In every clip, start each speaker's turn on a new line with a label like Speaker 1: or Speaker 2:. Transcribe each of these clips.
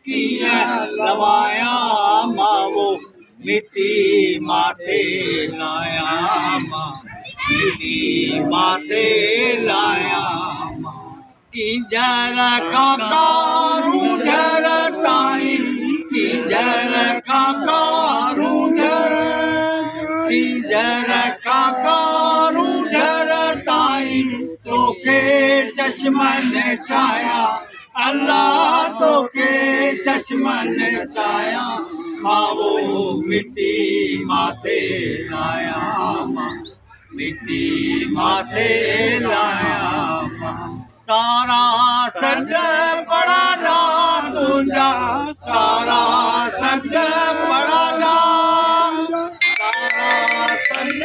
Speaker 1: किए लवाया माँ वो मिट्टी माथे लाया माँ मिट्टी माथे लाया माँ की जरा काकारू जरा ताई की जरा काकारू जरा काकारू जरा ताई तो के चश्मन छाया अल्लाह तो के चश्मन छाया माँ वो मिट्टी माथे लाया माँ मिट्टी माथे लाया माँ सारा सड पड़ा ना तुझा सारा सड पड़ा ना सारा सड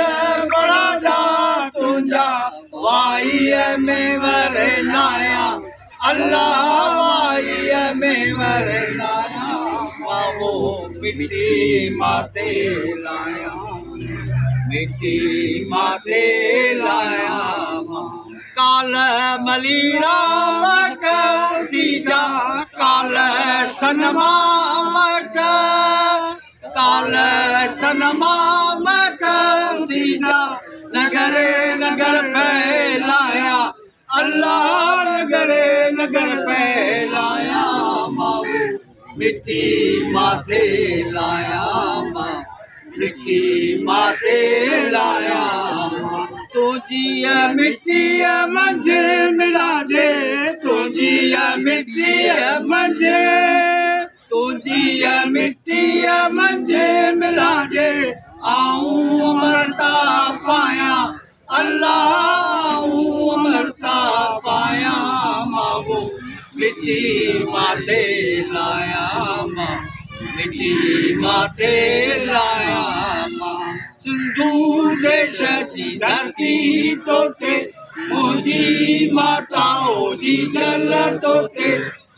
Speaker 1: पड़ा ना तुझा वाई में वरे नाया अल्लाह वाई में वरे नाया वो मिट्टी माथे लाया मिट्टी माथे लाया काल मलीरा मकीजा काल सनमा काल सनमा मकीजा नगरे नगर फैलाया अल्लाह नगरे नगर फैलाया माँ मिट्टी माथे लाया माँ मिट्टी माथे लाया तुझी मिट्टी मंझे मिला दे तुझी मिट्टी मंझे तुझी मिट्टी मंझे मिला दे आऊं मरता पाया अल्लाह मरता पाया माँ वो मिट्टी माथे लाया माँ मिट्टी माथे लाया माँ सिंधु देश जी धरती तो थे मुझी माताओं जी जल तो थे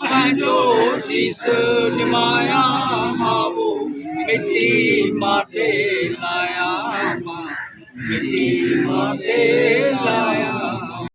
Speaker 1: पंहिंजो शीस निमाया माँ वो मिट्टी माथे लाया माँ मिट्टी माथे लाया।